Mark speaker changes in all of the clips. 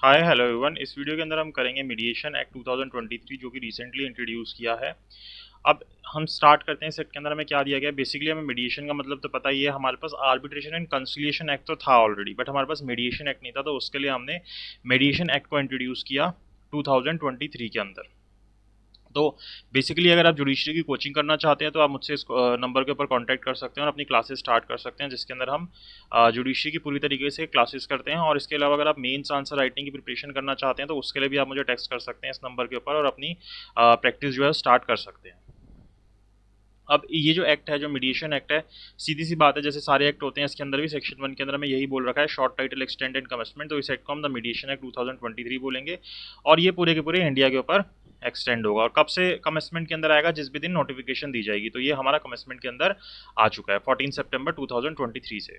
Speaker 1: Hi hello everyone. इस video के अंदर हम करेंगे मीडिएशन एक्ट 2023 जो कि रिसेंटली इंट्रोड्यूस किया है। अब हम स्टार्ट करते हैं। इस एक्ट के अंदर हमें क्या दिया गया है। बेसिकली हमें मीडिएशन का मतलब तो पता ही है। हमारे पास आर्बिट्रेशन एंड कंसिलिएशन एक्ट तो था ऑलरेडी, बट हमारे पास मीडिएशन एक्ट नहीं था, तो उसके लिए हमने मीडिएशन एक्ट को इंट्रोड्यूस किया 2023 के अंदर। तो बेसिकली अगर आप जुडिशरी की कोचिंग करना चाहते हैं तो आप मुझसे इस नंबर के ऊपर कांटेक्ट कर सकते हैं और अपनी क्लासेस स्टार्ट कर सकते हैं, जिसके अंदर हम जुडिशरी की पूरी तरीके से क्लासेस करते हैं। और इसके अलावा अगर आप मेंस आंसर राइटिंग की प्रिपरेशन करना चाहते हैं तो उसके लिए भी आप मुझे टेक्स्ट कर सकते हैं इस नंबर के ऊपर और अपनी प्रैक्टिस जो है स्टार्ट कर सकते हैं। अब ये जो एक्ट है, जो मीडिएशन एक्ट है, सीधी सी बात है, जैसे सारे एक्ट होते हैं इसके अंदर भी सेक्शन 1 के अंदर हमें यही बोल रखा है, short title extend and commitment. तो इस एक्ट को हम द मीडिएशन एक्ट 2023 बोलेंगे और ये पूरे के पूरे इंडिया के ऊपर एक्सटेंड होगा। और कब से कमिटमेंट के अंदर आएगा? जिस भी दिन नोटिफिकेशन दी जाएगी। तो ये हमारा कमिटमेंट के अंदर आ चुका है 14 सितंबर 2023 से।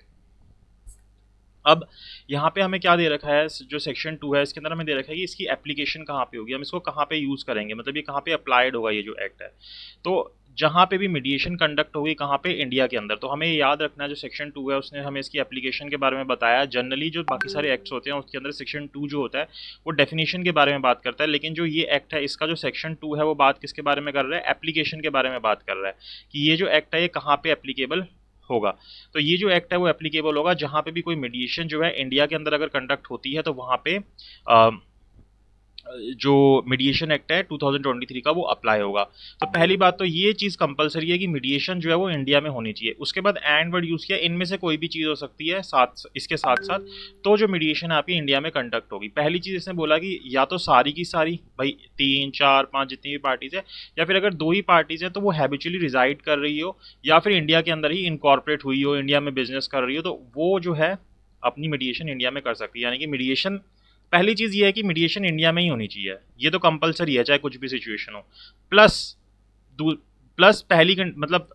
Speaker 1: अब यहाँ पे हमें क्या दे रखा है, जो सेक्शन 2 है इसके अंदर हमें दे रखा है कि इसकी एप्लीकेशन कहाँ पे होगी, हम इसको कहाँ पे यूज़ करेंगे, मतलब ये कहाँ पे अप्लाइड होगा ये जो एक्ट है। तो जहाँ पे भी मीडिएशन कंडक्ट होगी, कहाँ पे? इंडिया के अंदर। तो हमें ये याद रखना है, जो सेक्शन 2 है उसने हमें इसकी एप्लीकेशन के बारे में बताया। जनरली जो बाकी सारे एक्ट्स होते हैं उसके अंदर सेक्शन 2 जो होता है वो डेफिनेशन के बारे में बात करता है, लेकिन जो ये एक्ट है इसका जो सेक्शन 2 है वो बात किसके बारे में कर रहा है? एप्लीकेशन के बारे में बात कर रहा है कि ये जो एक्ट है ये कहाँ पे एप्लीकेबल होगा। तो ये जो एक्ट है वो एप्लीकेबल होगा जहां पे भी कोई मीडिएशन जो है इंडिया के अंदर अगर कंडक्ट होती है, तो वहां पे जो मीडिएशन एक्ट है 2023 का वो अप्लाई होगा। तो पहली बात तो ये चीज़ कंपलसरी है कि मीडिएशन जो है वो इंडिया में होनी चाहिए। उसके बाद एंड वर्ड यूज़ किया, इनमें से कोई भी चीज़ हो सकती है साथ इसके साथ साथ, तो जो मीडिएशन है आपकी इंडिया में कंडक्ट होगी। पहली चीज़ इसने बोला कि या तो सारी की सारी भाई 3 4 5 जितनी भी पार्टीज़ है, या फिर अगर 2 ही पार्टीज़ हैं तो वो हैबिचुअली रिजाइड कर रही हो या फिर इंडिया के अंदर ही इनकॉर्पोरेट हुई हो, इंडिया में बिजनेस कर रही हो, तो वो जो है अपनी मीडिएशन इंडिया में कर सकती है। यानी कि मीडिएशन, पहली चीज ये है कि मीडिएशन इंडिया में ही होनी चाहिए, ये तो कंपलसरी है चाहे कुछ भी सिचुएशन हो। प्लस प्लस मतलब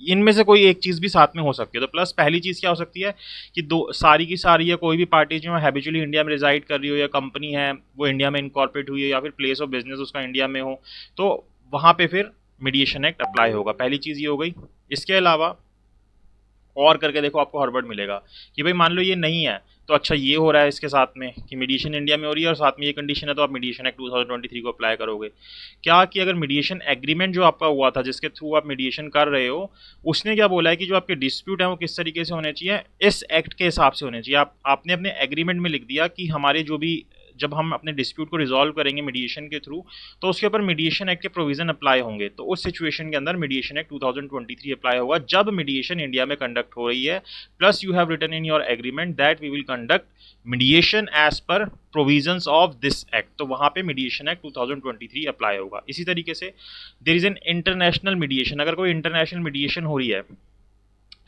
Speaker 1: इनमें से कोई एक चीज भी साथ में हो सकती है। तो प्लस पहली चीज क्या हो सकती है कि दो सारी की सारी या कोई भी पार्टी जो है हैबिचुअली इंडिया में रिजाइड कर रही हो, या कंपनी है वो इंडिया में इनकॉर्पोरेट हुई है, या फिर प्लेस ऑफ बिजनेस उसका इंडिया में हो, तो वहां पे फिर मीडिएशन एक्ट अप्लाई होगा। पहली चीज ये हो गई। इसके अलावा और करके देखो, आपको हड़बड़ मिलेगा कि भाई मान लो ये नहीं है, तो अच्छा ये हो रहा है इसके साथ में कि मीडिएशन इंडिया में हो रही है और साथ में ये कंडीशन है, तो आप मीडिएशन एक्ट 2023 को अप्लाई करोगे क्या? कि अगर मीडिएशन एग्रीमेंट जो आपका हुआ था जिसके थ्रू आप मीडिएशन कर रहे हो, उसने क्या बोला है कि जो आपके डिस्प्यूट है वो किस तरीके से होने चाहिए, इस एक्ट के हिसाब से होने चाहिए। आपने अपने एग्रीमेंट में लिख दिया कि हमारे जो भी, जब हम अपने डिस्प्यूट को रिजॉल्व करेंगे मीडिएशन के थ्रू, तो उसके ऊपर मीडिएशन एक्ट के प्रोविजन अप्लाई होंगे। तो उस सिचुएशन के अंदर मीडिएशन एक्ट 2023 अप्लाई होगा जब मीडिएशन इंडिया में कंडक्ट हो रही है। Plus you have written in your agreement that we will conduct mediation as per provisions of this act. तो वहां पे मीडिएशन एक्ट 2023 अप्लाई होगा। इसी तरीके से there is an international mediation. अगर कोई इंटरनेशनल मीडिएशन हो रही है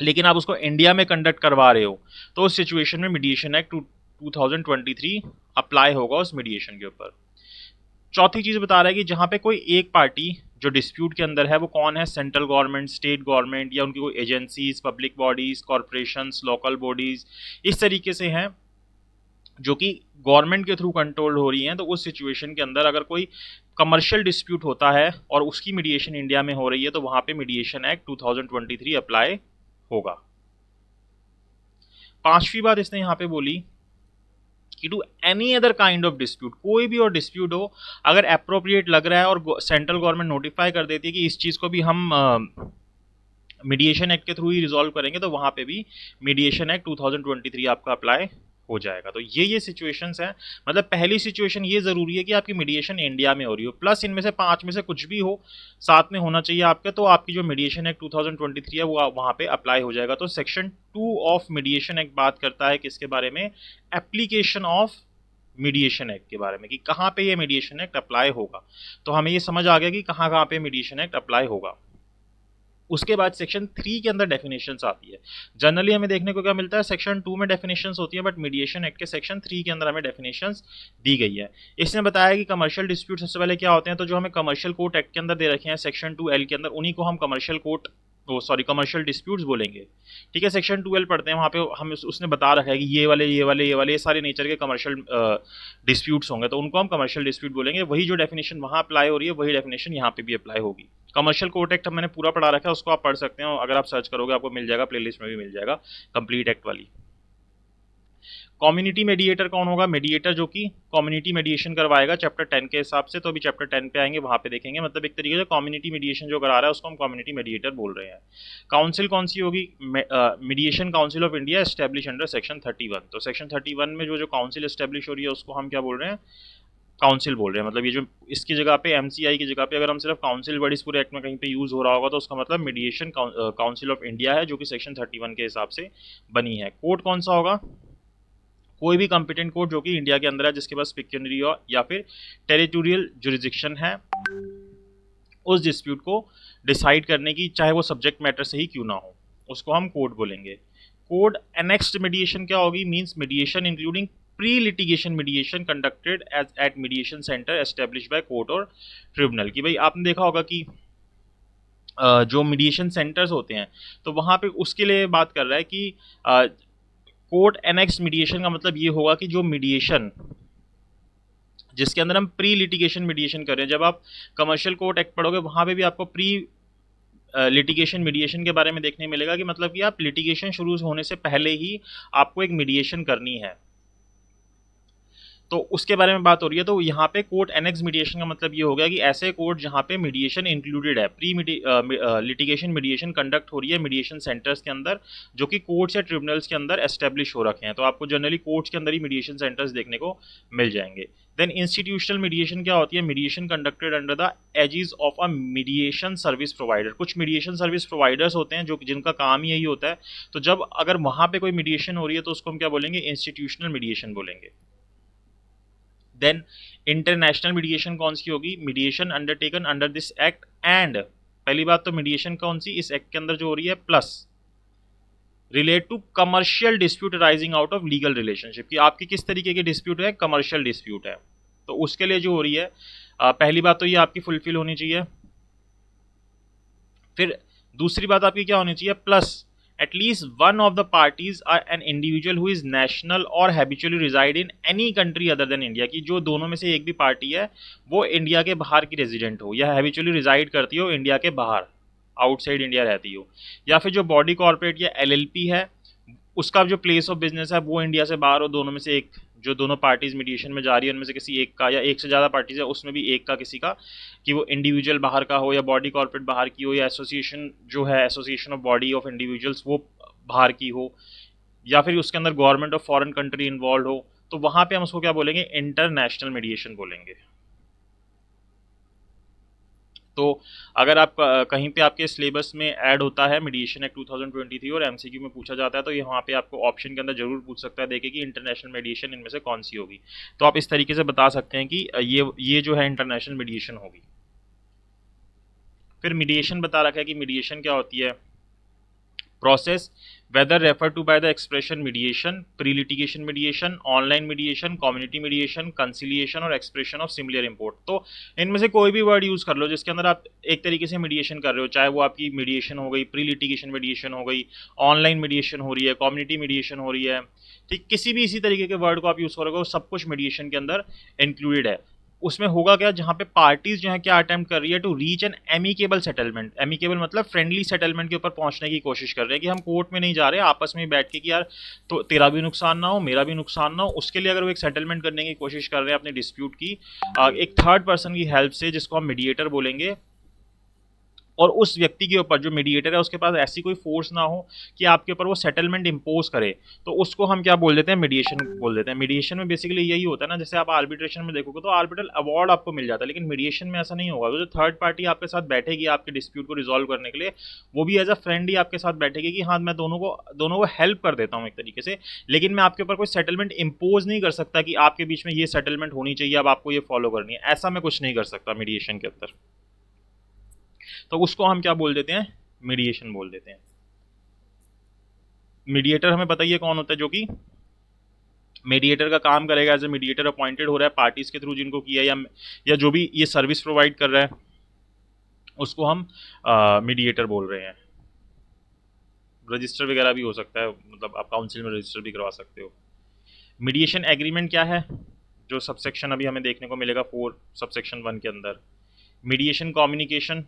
Speaker 1: लेकिन आप उसको इंडिया में कंडक्ट करवा रहे हो, तो उस सिचुएशन में मीडिएशन एक्ट 2023 अप्लाई होगा उस मीडिएशन के ऊपर। चौथी चीज बता रहा है कि जहां पे कोई एक पार्टी जो डिस्प्यूट के अंदर है वो कौन है? सेंट्रल गवर्नमेंट, स्टेट गवर्नमेंट, या उनकी कोई agencies, public bodies, corporations, local bodies, इस तरीके से हैं जो कि गवर्नमेंट के थ्रू कंट्रोल हो रही हैं। तो उस सिचुएशन के अंदर अगर कोई कमर्शियल डिस्प्यूट होता है और उसकी मीडिएशन इंडिया में हो रही है, तो वहां पे मीडिएशन एक्ट 2023 अप्लाई होगा। पांचवी बात इसने यहां पे बोली कि to any other kind of dispute, कोई भी और डिस्प्यूट हो, अगर अप्रोप्रिएट लग रहा है और सेंट्रल गवर्नमेंट नोटिफाई कर देती है कि इस चीज को भी हम मीडिएशन एक्ट के थ्रू ही रिजॉल्व करेंगे, तो वहां पे भी मीडिएशन एक्ट 2023 आपका अप्लाई हो जाएगा। तो ये सिचुएशंस हैं। मतलब पहली सिचुएशन ये जरूरी है कि आपकी मीडिएशन इंडिया में हो रही हो, प्लस इनमें से 5 में से कुछ भी हो साथ में होना चाहिए आपके, तो आपकी जो मीडिएशन एक्ट 2023 है वो वहां पे अप्लाई हो जाएगा। तो सेक्शन 2 ऑफ मीडिएशन एक्ट बात करता है किसके बारे में? एप्लीकेशन ऑफ मीडिएशन एक्ट के बारे में, कि कहाँ पे ये मीडिएशन एक्ट अप्लाई होगा। तो हमें ये समझ आ गया कि कहाँ कहाँ पे मीडिएशन एक्ट अप्लाई होगा। उसके बाद सेक्शन 3 के अंदर डेफिनेशंस आती है। जनरली हमें देखने को क्या मिलता है, सेक्शन 2 में डेफिनेशंस होती है, बट मीडिएशन एक्ट के सेक्शन 3 के अंदर हमें डेफिनेशंस दी गई है। इसने बताया कि कमर्शियल डिस्प्यूट सबसे पहले क्या होते हैं, तो जो हमें कमर्शियल कोर्ट एक्ट के अंदर दे रखे हैं सेक्शन 2L के अंदर, उन्हीं को हम कमर्शियल कोर्ट, कमर्शियल डिस्प्यूट्स बोलेंगे। ठीक है, सेक्शन 2L पढ़ते हैं, वहाँ पे हम उसने बता रखा है कि ये सारे नेचर के कमर्शियल डिस्प्यूट्स होंगे, तो उनको हम कमर्शियल डिस्प्यूट बोलेंगे। वही जो डेफिनेशन वहाँ अप्लाई हो रही है वही डेफिनेशन यहाँ पे भी अप्लाई होगी। कमर्शियल कोर्ट एक्ट मैंने पूरा पढ़ा रखा है, उसको आप पढ़ सकते हो, अगर आप सर्च करोगे आपको मिल जाएगा, प्लेलिस्ट में भी मिल जाएगा कंप्लीट एक्ट वाली। कम्युनिटी मेडिएटर कौन होगा? मेडिएटर जो कि कम्युनिटी मेडिएशन करवाएगा चैप्टर 10 के हिसाब से। तो अभी चैप्टर 10 पे आएंगे, वहां पे देखेंगे। मतलब एक तरीके से कम्युनिटी मेडिएशन जो करा रहा है उसको हम कम्युनिटी मेडिएटर बोल रहे हैं। काउंसिल कौन सी होगी? Mediation council of India establish under section 31। तो सेक्शन 31 में जो जो काउंसिल एस्टेब्लिश हो रही है उसको हम क्या बोल रहे हैं? काउंसिल बोल रहे हैं। मतलब ये जो इसकी जगह पे एमसीआई की जगह पे अगर हम सिर्फ काउंसिल वर्ड इस पूरे एक्ट में कहीं पे यूज हो रहा होगा तो उसका मतलब मीडिएशन काउंसिल ऑफ इंडिया है, जो कि सेक्शन 31 के हिसाब से बनी है। कोर्ट कौन सा होगा? कोई भी कॉम्पिटेंट कोर्ट जो कि इंडिया के अंदर है, जिसके पास पिक्यूनरी या फिर टेरिटोरियल जुरिडिक्शन है उस डिस्प्यूट को डिसाइड करने की, चाहे वो सब्जेक्ट मैटर से ही क्यों ना हो, उसको हम कोर्ट बोलेंगे। कोर्ट एनेक्स्ड मीडिएशन क्या होगी? Means mediation including pre litigation mediation conducted as at mediation centre establish by court और ट्रिब्यूनल। की भाई आपने देखा होगा कि जो मीडिएशन सेंटर्स होते हैं तो वहां पे उसके लिए बात कर रहा है कि कोर्ट एनेक्स मीडिएशन का मतलब ये होगा कि जो मीडिएशन जिसके अंदर हम प्री लिटिगेशन मीडिएशन कर रहे हैं, जब आप कमर्शियल कोर्ट एक्ट पढ़ोगे वहां पे भी आपको प्री लिटिगेशन मीडिएशन के बारे में देखने मिलेगा कि मतलब कि आप लिटिगेशन शुरू होने से पहले ही आपको एक मीडिएशन करनी है, तो उसके बारे में बात हो रही है। तो यहाँ पे कोर्ट एनेक्स मीडिएशन का मतलब ये हो गया कि ऐसे कोर्ट जहाँ पे मीडिएशन इंक्लूडेड है, प्री लिटिगेशन मीडिएशन कंडक्ट हो रही है मीडिएशन सेंटर्स के अंदर, जो कि कोर्ट्स या ट्रिब्यूनल्स के अंदर एस्टेब्लिश हो रखे हैं। तो आपको जनरली कोर्ट्स के अंदर ही मीडिएशन सेंटर्स देखने को मिल जाएंगे। देन इंस्टीट्यूशनल मीडिएशन क्या होती है? Mediation conducted under the edges of a mediation service provider. कुछ मीडिएशन सर्विस प्रोवाइडर्स होते हैं जो जिनका काम ही यही होता है। तो जब अगर वहाँ पे कोई मीडिएशन हो रही है तो उसको हम क्या बोलेंगे? इंस्टीट्यूशनल मीडिएशन बोलेंगे। देन इंटरनेशनल मीडिएशन कौन सी होगी? Mediation undertaken under this act and, पहली बात तो मीडिएशन कौन सी इस एक्ट के अंदर जो हो रही है, plus relate to commercial dispute arising out of legal relationship, कि आपकी किस तरीके की डिस्प्यूट है? कमर्शियल डिस्प्यूट है, तो उसके लिए जो हो रही है पहली बात तो ये आपकी फुलफिल होनी चाहिए। फिर दूसरी बात आपकी क्या होनी चाहिए? Plus at least one of the parties are an individual who is national or habitually reside in any country other than India, की जो दोनों में से एक भी पार्टी है वो इंडिया के बाहर की रेजिडेंट हो या हैबिचुअली रिजाइड करती हो इंडिया के बाहर, आउटसाइड इंडिया रहती हो, या फिर जो बॉडी कॉर्पोरेट या एलएलपी है उसका जो प्लेस ऑफ बिजनेस है वो इंडिया से बाहर हो। दोनों में से एक, जो दोनों पार्टीज मीडिएशन में जा रही है उनमें से किसी एक का, या एक से ज़्यादा पार्टीज है उसमें भी एक का किसी का, कि वो इंडिविजुअल बाहर का हो या बॉडी कॉर्पोरेट बाहर की हो, या एसोसिएशन जो है association of body of individuals वो बाहर की हो, या फिर उसके अंदर government of foreign country involve हो, तो वहां पे हम उसको क्या बोलेंगे? इंटरनेशनल मीडिएशन बोलेंगे। तो अगर आप कहीं पे आपके सिलेबस में ऐड होता है मीडिएशन एक्ट 2023 और एमसीक्यू में पूछा जाता है तो ये वहाँ पे आपको ऑप्शन के अंदर जरूर पूछ सकता है, देखिए कि इंटरनेशनल मीडिएशन इनमें से कौन सी होगी। तो आप इस तरीके से बता सकते हैं कि ये जो है इंटरनेशनल मीडिएशन होगी। फिर मीडिएशन बता रखा है कि मीडिएशन क्या होती है? process whether referred to by the expression mediation, pre-litigation mediation, online mediation, community mediation, conciliation और expression of similar import। तो इनमें से कोई भी वर्ड यूज कर लो जिसके अंदर आप एक तरीके से मीडिएशन कर रहे हो, चाहे वो आपकी मीडिएशन हो गई, प्री लिटिगेशन मीडिएशन हो गई, ऑनलाइन मीडिएशन हो रही है, कम्युनिटी मीडिएशन हो रही है, ठीक किसी भी इसी तरीके के वर्ड को आप यूज करोगे वो सब कुछ मीडिएशन के अंदर इंक्लूडेड है। उसमें होगा क्या? जहां पे पार्टीज जो है क्या अटेम्प्ट कर रही है? To reach an amicable settlement. Amicable मतलब फ्रेंडली सेटलमेंट के ऊपर पहुंचने की कोशिश कर रहे हैं, कि हम कोर्ट में नहीं जा रहे, आपस में बैठ के कि यार तो तेरा भी नुकसान ना हो मेरा भी नुकसान ना हो, उसके लिए अगर वो एक सेटलमेंट करने की कोशिश कर रहे हैं अपने डिस्प्यूट की एक थर्ड पर्सन की हेल्प से, जिसको हम मीडिएटर बोलेंगे, और उस व्यक्ति के ऊपर जो मीडिएटर है उसके पास ऐसी कोई फोर्स ना हो कि आपके ऊपर वो सेटलमेंट इंपोज करे, तो उसको हम क्या बोल देते हैं? मीडिएशन बोल देते हैं। मीडिएशन में बेसिकली यही होता है ना, जैसे आप आर्बिट्रेशन में देखोगे तो आर्बिट्रल अवार्ड आपको मिल जाता है, लेकिन मीडिएशन में ऐसा नहीं होगा। तो जो थर्ड पार्टी आपके साथ बैठेगी आपके डिस्प्यूट को रिजॉल्व करने के लिए, वो भी एज अ फ्रेंड ही आपके साथ बैठेगी कि हाँ मैं दोनों को हेल्प कर देता हूँ एक तरीके से, लेकिन मैं आपके ऊपर कोई सेटलमेंट इंपोज नहीं कर सकता कि आपके बीच में ये सेटलमेंट होनी चाहिए, अब आपको ये फॉलो करनी है, ऐसा मैं कुछ नहीं कर सकता मीडिएशन के अंदर। तो उसको हम क्या बोल देते हैं? मीडिएशन बोल देते हैं। मीडिएटर हमें बताइए कौन होता है जो कि मीडिएटर का काम करेगा? एज ए मीडिएटर अपॉइंटेड हो रहा है पार्टीज के थ्रू जिनको किया, या जो भी ये सर्विस प्रोवाइड कर रहा है उसको हम मीडिएटर बोल रहे हैं। रजिस्टर वगैरह भी हो सकता है, मतलब आप काउंसिल में रजिस्टर भी करवा सकते हो। मीडिएशन एग्रीमेंट क्या है? जो सबसेक्शन अभी हमें देखने को मिलेगा 4 सबसेक्शन 1 के अंदर। Mediation communication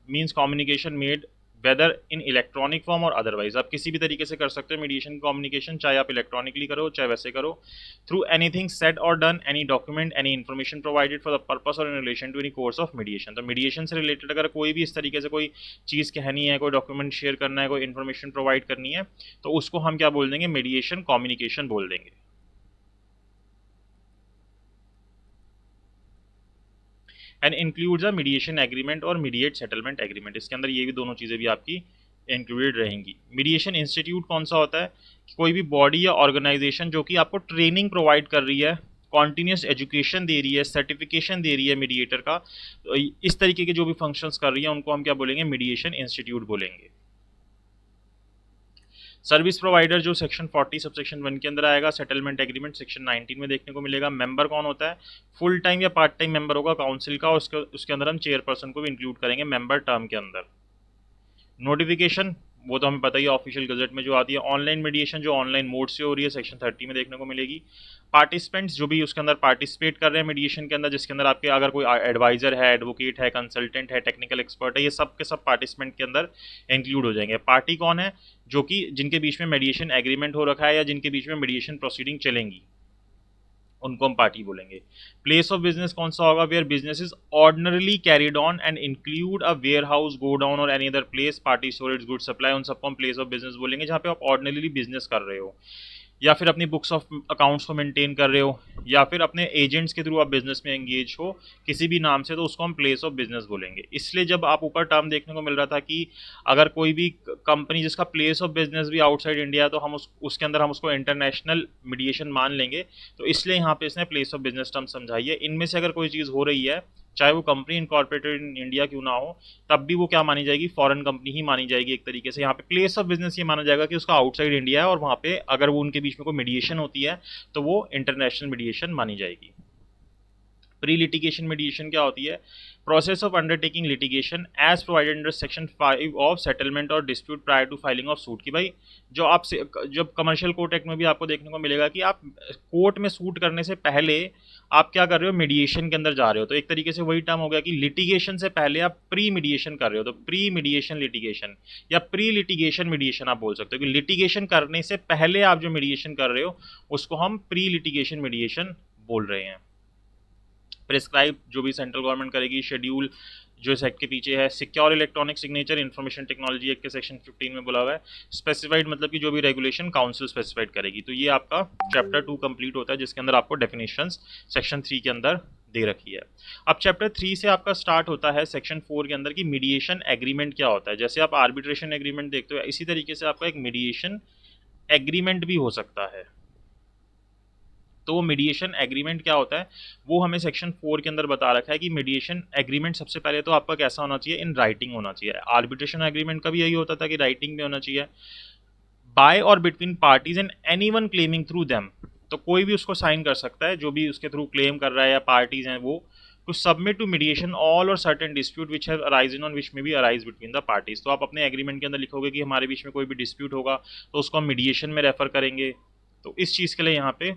Speaker 1: means communication made whether in electronic form और अदरवाइज। आप किसी भी तरीके से कर सकते हो मीडिएशन कम्युनिकेशन, चाहे आप इलेक्ट्रॉनिकली करो चाहे वैसे करो, through anything said or done, any document, any information provided for the purpose or in relation to any course of mediation. तो मीडिएशन से रिलेटेड अगर कोई भी इस तरीके से कोई चीज़ कहनी है, कोई डॉक्यूमेंट शेयर करना है, कोई इन्फॉर्मेशन प्रोवाइड करनी है, तो उसको हम क्या बोल देंगे, मीडिएशन कम्युनिकेशन बोल देंगे। And includes a mediation agreement और मीडिएट सेटलमेंट एग्रीमेंट। इसके अंदर ये भी दोनों चीज़ें भी आपकी इंक्लूडेड रहेंगी। मीडिएशन इंस्टीट्यूट कौन सा होता है, कोई भी बॉडी या ऑर्गेनाइजेशन जो कि आपको ट्रेनिंग प्रोवाइड कर रही है, कॉन्टीन्यूस एजुकेशन दे रही है, सर्टिफिकेशन दे रही है मीडिएटर का, तो इस तरीके के जो भी फंक्शंस कर रही है उनको हम क्या बोलेंगे, मीडिएशन इंस्टीट्यूट बोलेंगे। सर्विस प्रोवाइडर जो सेक्शन 40 सबसेक्शन 1 के अंदर आएगा, सेटलमेंट एग्रीमेंट सेक्शन 19 में देखने को मिलेगा। मेंबर कौन होता है, फुल टाइम या पार्ट टाइम मेंबर होगा काउंसिल का, उसके अंदर हम चेयरपर्सन को भी इंक्लूड करेंगे मेंबर टर्म के अंदर। नोटिफिकेशन वो तो हमें पता ही है, ऑफिशियल गजट में जो आती है। ऑनलाइन मीडिएशन जो ऑनलाइन मोड से हो रही है सेक्शन 30 में देखने को मिलेगी। पार्टिसिपेंट्स जो भी उसके अंदर पार्टिसिपेट कर रहे हैं मीडिएशन के अंदर, जिसके अंदर आपके अगर कोई एडवाइजर है, एडवोकेट है, कंसल्टेंट है, टेक्निकल एक्सपर्ट है, ये सब के सब पार्टिसिपेंट के अंदर इंक्लूड हो जाएंगे। पार्टी कौन है, जो कि जिनके बीच में मीडिएशन एग्रीमेंट हो रखा है या जिनके बीच में मीडिएशन प्रोसीडिंग चलेंगी, उनको हम पार्टी बोलेंगे। प्लेस ऑफ बिजनेस कौन सा होगा, where business is ordinarily carried on and include a warehouse, godown or any other place, party storage, good supply, उन सबको हम प्लेस ऑफ बिजनेस बोलेंगे जहाँ पे आप ऑर्डिनरली बिजनेस कर रहे हो, या फिर अपनी बुक्स ऑफ अकाउंट्स को मेंटेन कर रहे हो, या फिर अपने एजेंट्स के थ्रू आप बिजनेस में एंगेज हो किसी भी नाम से, तो उसको हम प्लेस ऑफ बिजनेस बोलेंगे। इसलिए जब आप ऊपर टर्म देखने को मिल रहा था कि अगर कोई भी कंपनी जिसका प्लेस ऑफ बिजनेस भी आउटसाइड इंडिया है, तो हम उसके अंदर हम उसको इंटरनेशनल मीडिएशन मान लेंगे, तो इसलिए यहाँ पे इसने प्लेस ऑफ बिजनेस टर्म समझाई है। इनमें से अगर कोई चीज़ हो रही है, चाहे वो कंपनी इनकॉर्पोरेटेड इन इंडिया क्यों ना हो, तब भी वो क्या मानी जाएगी, फॉरेन कंपनी ही मानी जाएगी एक तरीके से। यहाँ पे प्लेस ऑफ बिजनेस ये माना जाएगा कि उसका आउटसाइड इंडिया है, और वहाँ पे अगर वो उनके बीच में कोई मीडिएशन होती है तो वो इंटरनेशनल मीडिएशन मानी जाएगी। प्री लिटिगेशन मीडिएशन क्या होती है, process of undertaking litigation as provided under section 5 of settlement or dispute prior to filing of suit. कि भाई जो आप जब कमर्शियल कोर्ट एक्ट में भी आपको देखने को मिलेगा कि आप कोर्ट में सूट करने से पहले आप क्या कर रहे हो, मीडिएशन के अंदर जा रहे हो। तो एक तरीके से वही टर्म हो गया कि लिटिगेशन से पहले आप प्री मीडिएशन कर रहे हो, तो प्री मीडिएशन लिटिगेशन या प्री लिटिगेशन मीडिएशन आप बोल सकते हो कि लिटिगेशन करने से पहले आप जो मीडिएशन कर रहे हो उसको हम प्री लिटिगेशन मीडिएशन बोल रहे हैं। प्रिस्क्राइब जो भी सेंट्रल गवर्नमेंट करेगी, शेड्यूल जो इस एक्ट के पीछे है, secure electronic signature information technology act के सेक्शन 15 में बोला हुआ है। स्पेसिफाइड मतलब कि जो भी रेगुलेशन काउंसिल स्पेसिफाइड करेगी। तो ये आपका चैप्टर 2 कंप्लीट होता है, जिसके अंदर आपको डेफिनेशंस सेक्शन 3 के अंदर दे रखी है। अब चैप्टर 3 से आपका स्टार्ट होता है सेक्शन 4 के अंदर की मीडिएशन एग्रीमेंट क्या होता है। जैसे आप आर्बिट्रेशन एग्रीमेंट देखते हो, इसी तरीके से आपका एक मीडिएशन एग्रीमेंट भी हो सकता है। तो वो मीडिएशन एग्रीमेंट क्या होता है वो हमें सेक्शन 4 के अंदर बता रखा है कि मीडिएशन एग्रीमेंट सबसे पहले तो आपका कैसा होना चाहिए, इन राइटिंग होना चाहिए। आर्बिट्रेशन एग्रीमेंट का भी यही होता था कि राइटिंग में होना चाहिए। बाय और between parties and anyone claiming through them, तो कोई भी उसको साइन कर सकता है जो भी उसके थ्रू क्लेम कर रहा है या पार्टीज हैं वो, to submit to mediation all or certain dispute which have arisen on which may be arise between the parties. तो आप अपने एग्रीमेंट के अंदर लिखोगे कि हमारे बीच में कोई भी डिस्प्यूट होगा तो उसको हम मीडिएशन में रेफर करेंगे। तो इस चीज़ के लिए यहाँ पे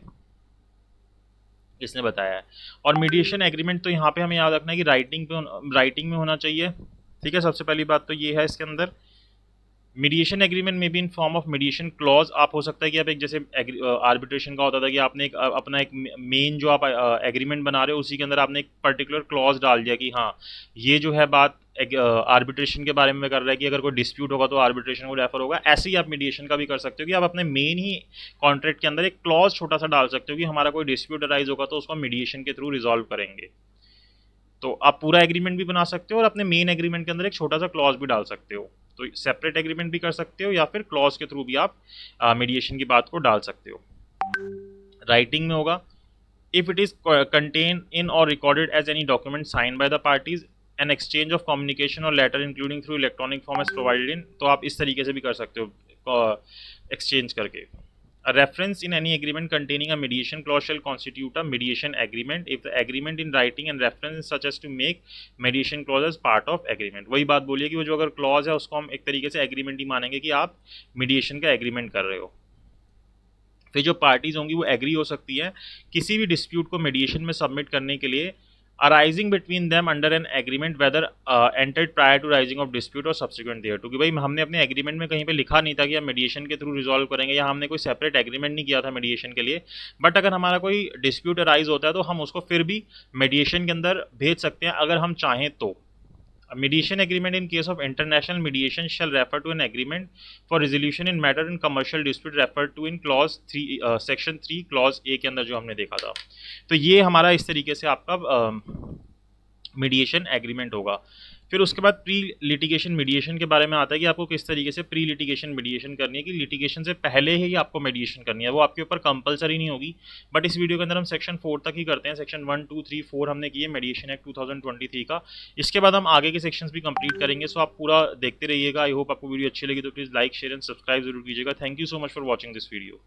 Speaker 1: इसने बताया है। और मीडिएशन एग्रीमेंट तो यहाँ पे हमें याद रखना है कि राइटिंग में होना चाहिए। ठीक है, सबसे पहली बात तो ये है इसके अंदर। मीडिएशन एग्रीमेंट में भी in form of mediation clause, आप हो सकता है कि आप एक जैसे आर्बिट्रेशन का होता था कि आपने एक अपना एक मेन जो आप एग्रीमेंट बना रहे हो उसी के अंदर आपने एक पर्टिकुलर क्लॉज डाल दिया कि हाँ ये जो है बात आर्बिट्रेशन के बारे में कर रहा है कि अगर कोई डिस्प्यूट होगा तो आर्बिट्रेशन को रेफर होगा। ऐसे ही आप मीडिएशन का भी कर सकते हो कि आप अपने मेन ही कॉन्ट्रैक्ट के अंदर एक क्लॉज छोटा सा डाल सकते हो कि हमारा कोई डिस्प्यूट अराइज होगा तो उसको मीडिएशन के थ्रू रिजॉल्व करेंगे। तो आप पूरा एग्रीमेंट भी बना सकते हो और अपने मेन एग्रीमेंट के अंदर एक छोटा सा क्लॉज भी डाल सकते हो। तो सेपरेट एग्रीमेंट भी कर सकते हो या फिर क्लॉज के थ्रू भी आप मीडिएशन की बात को डाल सकते हो। राइटिंग में होगा if it is contained in or recorded as any document signed by the parties, an exchange of communication or letter including through electronic form as provided in, तो आप इस तरीके से भी कर सकते हो एक्सचेंज करके। A reference in any agreement containing a mediation clause shall constitute a mediation agreement if the agreement in writing and reference is such as to make mediation clause as part of agreement। वही बात बोलिए कि वो जो अगर clause है उसको हम एक तरीके से एग्रीमेंट ही मानेंगे कि आप मीडिएशन का एग्रीमेंट कर रहे हो। फिर जो पार्टीज होंगी वो एग्री हो सकती है किसी भी डिस्प्यूट को मीडिएशन में सबमिट करने के लिए arising between them under an agreement whether entered prior to rising of dispute और सब्सिक्वेंट देयर टू, कि भाई हमने अपने एग्रीमेंट में कहीं पे लिखा नहीं था कि हम मीडिएशन के थ्रू रिजॉल्व करेंगे, या हमने कोई सेपरेट एग्रीमेंट नहीं किया था मीडिएशन के लिए, बट अगर हमारा कोई डिस्प्यूट अराइज होता है तो हम उसको फिर भी मीडिएशन के अंदर भेज सकते हैं अगर हम चाहें तो। A mediation agreement in case of international mediation shall refer to an agreement for resolution in matter in commercial dispute referred to in clause 3 section 3 clause A के अंदर जो हमने देखा था। तो ये हमारा इस तरीके से आपका मीडिएशन एग्रीमेंट होगा। फिर उसके बाद प्री लिटिगेशन मीडिएशन के बारे में आता है कि आपको किस तरीके से प्री लिटिगेशन मीडिएशन करनी है, कि लिटिगेशन से पहले ही आपको मीडिएशन करनी है, वो आपके ऊपर कंपलसरी नहीं होगी, बट इस वीडियो के अंदर हम सेक्शन 4 तक ही करते हैं। सेक्शन 1 2 3 4 हमने किए मीडिएशन एक्ट 2023 का, इसके बाद हम आगे के सेक्शंस भी कंप्लीट करेंगे। सो आप पूरा देखते रहिएगा। आई होप आपको वीडियो अच्छी लगी तो please like share and subscribe जरूर कीजिएगा। Thank you so much for watching this video.